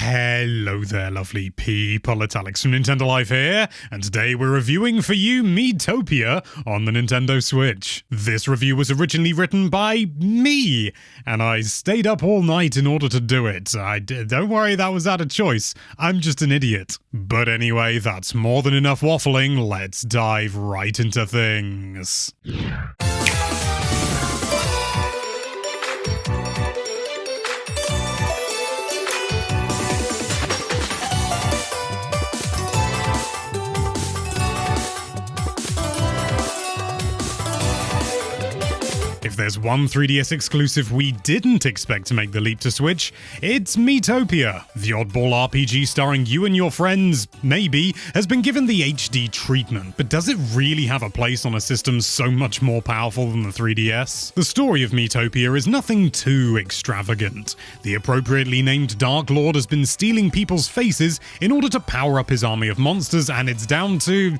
Hello there, lovely people. It's Alex from Nintendo Life here, and today we're reviewing for you Miitopia on the Nintendo Switch. This review was originally written by me, and I stayed up all night in order to do it. Don't worry, that was out of choice. I'm just an idiot. But anyway, that's more than enough waffling. Let's dive right into things. If there's one 3DS exclusive we didn't expect to make the leap to Switch, it's Miitopia. The oddball RPG starring you and your friends, maybe, has been given the HD treatment, but does it really have a place on a system so much more powerful than the 3DS? The story of Miitopia is nothing too extravagant. The appropriately named Dark Lord has been stealing people's faces in order to power up his army of monsters, and it's down to,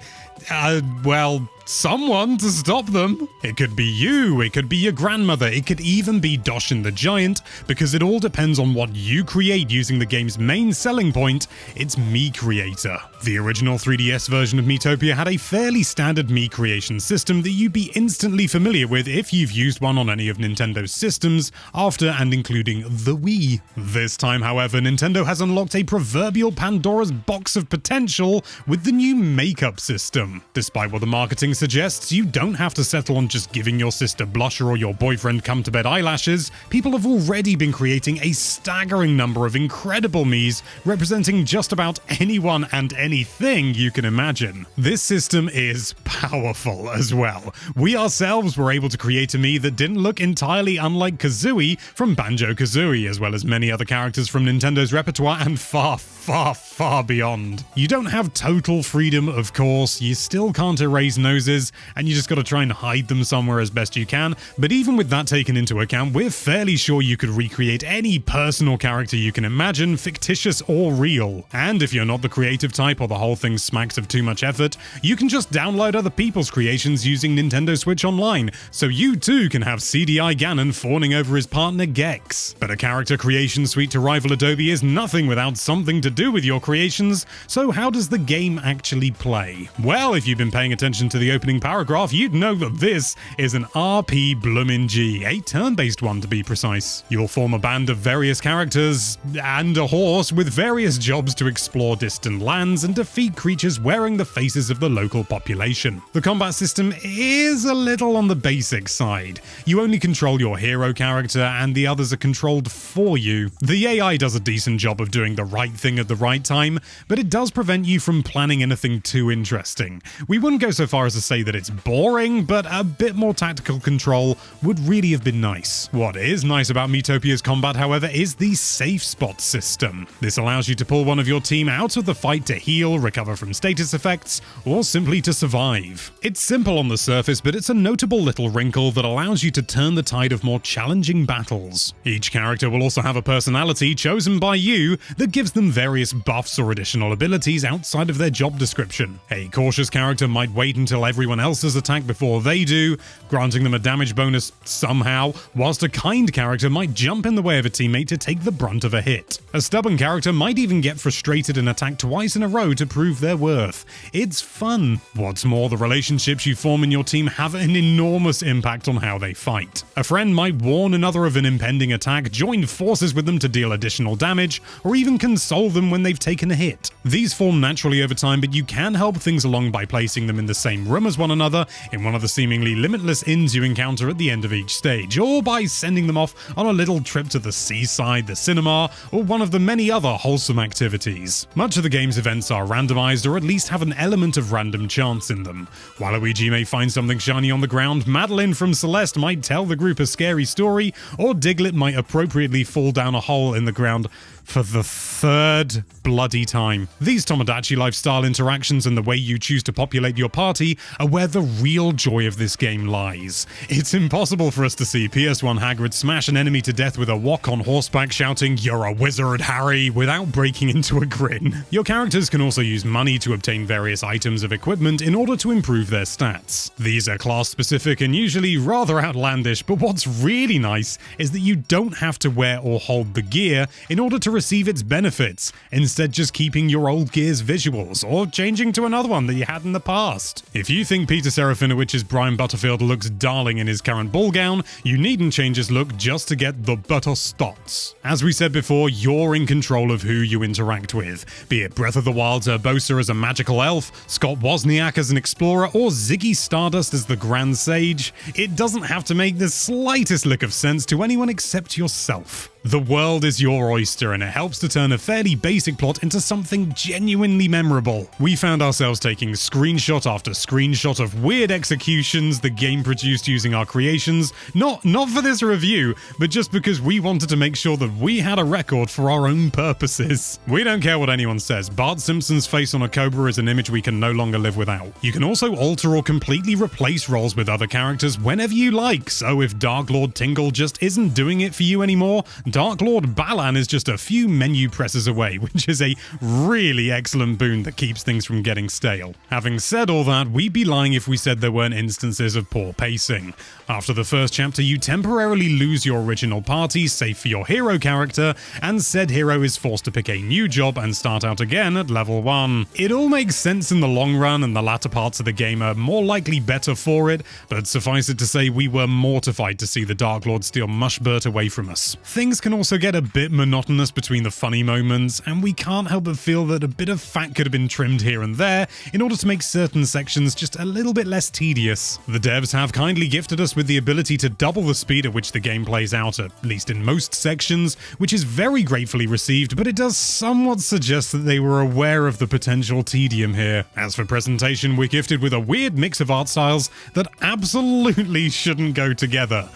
someone to stop them. It could be you, it could be your grandmother, it could even be Doshin the Giant, because it all depends on what you create using the game's main selling point, its Mii Creator. The original 3DS version of Miitopia had a fairly standard Mii creation system that you'd be instantly familiar with if you've used one on any of Nintendo's systems, after and including the Wii. This time, however, Nintendo has unlocked a proverbial Pandora's box of potential with the new makeup system. Despite what the marketing suggests, you don't have to settle on just giving your sister blusher or your boyfriend come-to-bed eyelashes. People have already been creating a staggering number of incredible Miis representing just about anyone and anything you can imagine. This system is powerful as well. We ourselves were able to create a Mii that didn't look entirely unlike Kazooie from Banjo-Kazooie, as well as many other characters from Nintendo's repertoire and far beyond. You don't have total freedom, of course. You still can't erase noses, and you just gotta try and hide them somewhere as best you can, but even with that taken into account, we're fairly sure you could recreate any person or character you can imagine, fictitious or real. And if you're not the creative type or the whole thing smacks of too much effort, you can just download other people's creations using Nintendo Switch Online, so you too can have CDI Ganon fawning over his partner Gex. But a character creation suite to rival Adobe is nothing without something to do with your creations, so how does the game actually play? Well, if you've been paying attention to the opening paragraph, you'd know that this is an RP Bloomin' G, a turn-based one to be precise. You'll form a band of various characters, and a horse, with various jobs to explore distant lands and defeat creatures wearing the faces of the local population. The combat system is a little on the basic side. You only control your hero character, and the others are controlled for you. The AI does a decent job of doing the right thing at the right time, but it does prevent you from planning anything too interesting. We wouldn't go so far as to say that it's boring, but a bit more tactical control would really have been nice. What is nice about Miitopia's combat, however, is the safe spot system. This allows you to pull one of your team out of the fight to heal, recover from status effects, or simply to survive. It's simple on the surface, but it's a notable little wrinkle that allows you to turn the tide of more challenging battles. Each character will also have a personality chosen by you that gives them various buffs or additional abilities outside of their job description. A cautious character might wait until everyone else has attacked before they do, granting them a damage bonus somehow, whilst a kind character might jump in the way of a teammate to take the brunt of a hit. A stubborn character might even get frustrated and attack twice in a row to prove their worth. It's fun. What's more, the relationships you form in your team have an enormous impact on how they fight. A friend might warn another of an impending attack, join forces with them to deal additional damage, or even console them when they've taken a hit. These form naturally over time, but you can help things along by placing them in the same room as one another in one of the seemingly limitless inns you encounter at the end of each stage, or by sending them off on a little trip to the seaside, the cinema, or one of the many other wholesome activities. Much of the game's events are randomized, or at least have an element of random chance in them. Waluigi may find something shiny on the ground, Madeline from Celeste might tell the group a scary story, or Diglett might appropriately fall down a hole in the ground for the third bloody time. These Tomodachi lifestyle interactions and the way you choose to populate your party are where the real joy of this game lies. It's impossible for us to see PS1 Hagrid smash an enemy to death with a wok on horseback shouting, "You're a wizard, Harry," without breaking into a grin. Your characters can also use money to obtain various items of equipment in order to improve their stats. These are class specific and usually rather outlandish, but what's really nice is that you don't have to wear or hold the gear in order to receive its benefits, instead just keeping your old gear's visuals or changing to another one that you had in the past. If you think Peter Serafinowicz's Brian Butterfield looks darling in his current ball gown, you needn't change his look just to get the better stats. As we said before, you're in control of who you interact with, be it Breath of the Wild's Urbosa as a magical elf, Scott Wozniak as an explorer, or Ziggy Stardust as the Grand Sage. It doesn't have to make the slightest lick of sense to anyone except yourself. The world is your oyster, and it helps to turn a fairly basic plot into something genuinely memorable. We found ourselves taking screenshot after screenshot of weird executions the game produced using our creations, not for this review, but just because we wanted to make sure that we had a record for our own purposes. We don't care what anyone says, Bart Simpson's face on a cobra is an image we can no longer live without. You can also alter or completely replace roles with other characters whenever you like, so if Dark Lord Tingle just isn't doing it for you anymore, Dark Lord Balan is just a few menu presses away, which is a really excellent boon that keeps things from getting stale. Having said all that, we'd be lying if we said there weren't instances of poor pacing. After the first chapter, you temporarily lose your original party, save for your hero character, and said hero is forced to pick a new job and start out again at level 1. It all makes sense in the long run, and the latter parts of the game are more likely better for it, but suffice it to say we were mortified to see the Dark Lord steal Mushbert away from us. Things can also get a bit monotonous between the funny moments, and we can't help but feel that a bit of fat could have been trimmed here and there in order to make certain sections just a little bit less tedious. The devs have kindly gifted us with the ability to double the speed at which the game plays out, at least in most sections, which is very gratefully received, but it does somewhat suggest that they were aware of the potential tedium here. As for presentation, we're gifted with a weird mix of art styles that absolutely shouldn't go together.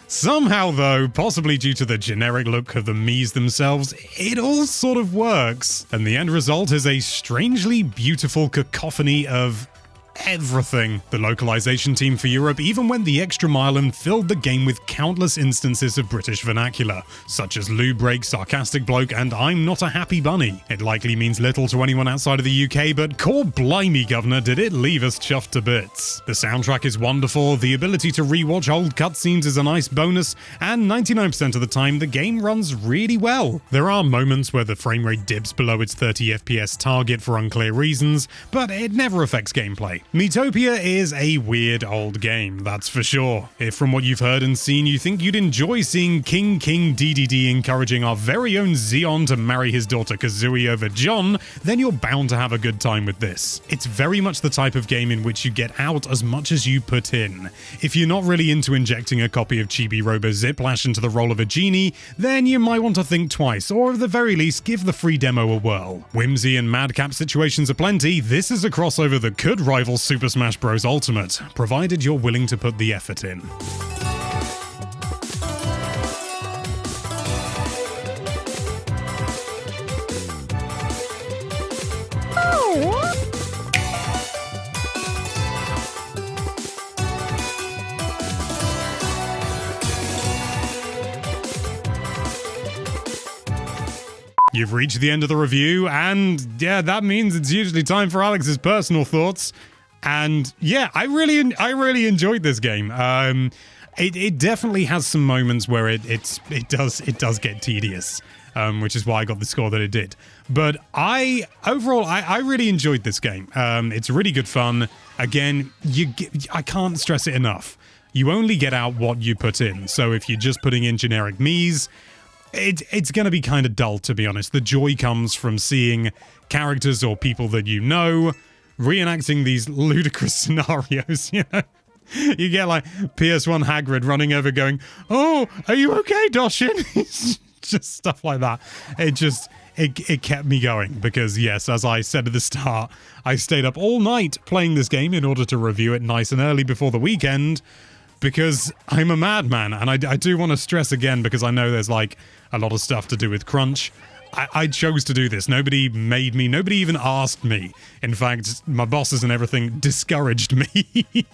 Somehow though, possibly due to the generic look of the Miis themselves, it all sort of works. And the end result is a strangely beautiful cacophony of everything. The localization team for Europe even went the extra mile and filled the game with countless instances of British vernacular, such as loo break, sarcastic bloke, and I'm not a happy bunny. It likely means little to anyone outside of the UK, but core blimey governor did it leave us chuffed to bits. The soundtrack is wonderful, the ability to rewatch old cutscenes is a nice bonus, and 99% of the time the game runs really well. There are moments where the frame rate dips below its 30 FPS target for unclear reasons, but it never affects gameplay. Miitopia is a weird old game, that's for sure. If from what you've heard and seen you think you'd enjoy seeing King DDD encouraging our very own Xeon to marry his daughter Kazooie over John, then you're bound to have a good time with this. It's very much the type of game in which you get out as much as you put in. If you're not really into injecting a copy of Chibi Robo Ziplash into the role of a genie, then you might want to think twice, or at the very least give the free demo a whirl. Whimsy and madcap situations aplenty, this is a crossover that could rival Super Smash Bros. Ultimate, provided you're willing to put the effort in. You've reached the end of the review, and yeah, that means it's usually time for Alex's personal thoughts. And yeah, I really enjoyed this game. It definitely has some moments where it does get tedious, which is why I got the score that it did. But overall I really enjoyed this game. It's really good fun. Again, I can't stress it enough. You only get out what you put in. So if you're just putting in generic Miis, it's going to be kind of dull, to be honest. The joy comes from seeing characters or people that you know reenacting these ludicrous scenarios, you know? You get like PS1 Hagrid running over going, "Oh, are you okay, Doshin?" It's just stuff like that. It kept me going because, yes, as I said at the start, I stayed up all night playing this game in order to review it nice and early before the weekend, because I'm a madman. And I do want to stress again, because I know there's like a lot of stuff to do with crunch. I chose to do this. Nobody made me. Nobody even asked me. In fact, my bosses and everything discouraged me.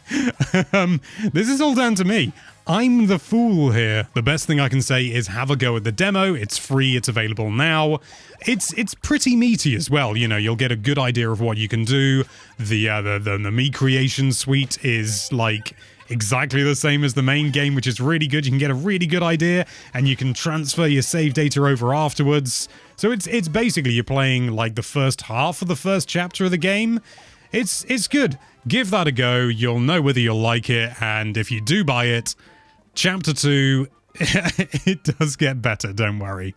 This is all down to me. I'm the fool here. The best thing I can say is have a go at the demo. It's free. It's available now. It's pretty meaty as well. You know, you'll get a good idea of what you can do. The Mii creation suite is like exactly the same as the main game, which is really good. You can get a really good idea, and you can transfer your save data over afterwards. So it's basically you're playing like the first half of the first chapter of the game. It's good. Give that a go. You'll know whether you'll like it, and if you do buy it, Chapter 2, it does get better, don't worry.